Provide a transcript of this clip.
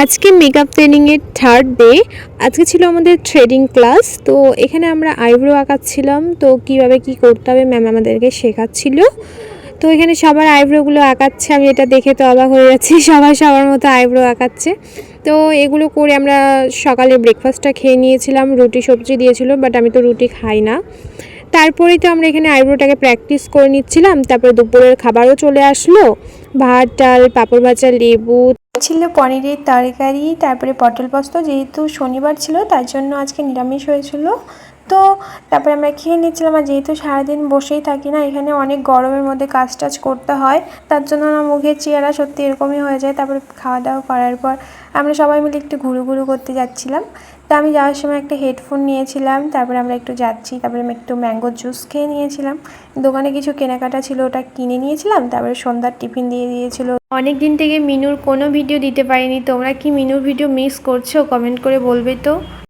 আজকে মেকআপ ট্রেনিংয়ের third day. আজকে ছিল আমাদের থ্রেডিং ক্লাস। তো এখানে আমরা আইব্রো আঁকাচ্ছিলাম। তো কিভাবে কি করতে হবে ম্যাম আমাদেরকে শেখাচ্ছিল। তো এখানে সবার আইব্রোগুলো আঁকাচ্ছে, আমি এটা দেখে তো অবাক হয়ে যাচ্ছি। সবাই সবার মতো আইব্রো আঁকাচ্ছে। তো এগুলো করে আমরা সকালে ব্রেকফাস্টটা খেয়ে নিয়েছিলাম, রুটি সবজি দিয়েছিল, বাট আমি তো রুটি খাই না। তারপরেই তো আমরা এখানে আইব্রোটাকে প্র্যাকটিস করে নিচ্ছিলাম। তারপরে দুপুরের খাবারও চলে আসলো, ভাত ডাল পাঁপড় ভাজা লেবু ছিল, পনিরের তরকারি, তারপরে পটল পোস্ত। যেহেতু শনিবার ছিল তার জন্য আজকে নিরামিষ হয়েছিল। তো তারপরে আমরা খেয়ে নিচ্ছিলাম। আর যেহেতু সারাদিন বসেই থাকি না, এখানে অনেক গরমের মধ্যে কাজ টাজ করতে হয়, তার জন্য আমার মুখের চেহারা সত্যি এরকমই হয়ে যায়। তারপরে খাওয়া দাওয়া করার পর আমরা সবাই মিলে একটু ঘুরু ঘুরু করতে যাচ্ছিলাম। তো আমি যাওয়ার সময় একটা হেডফোন নিয়েছিলাম। তারপরে আমরা একটু যাচ্ছি, তারপরে আমি একটু ম্যাঙ্গো জুস খেয়ে নিয়েছিলাম। দোকানে কিছু কেনাকাটা ছিল, ওটা কিনে নিয়েছিলাম। তারপরে সন্ধ্যার টিফিন দিয়ে দিয়েছিল। অনেক দিন থেকে মিনুর কোনো ভিডিও দিতে পারিনি। তোমরা কি মিনুর ভিডিও মিস করছো? কমেন্ট করে বলবে তো।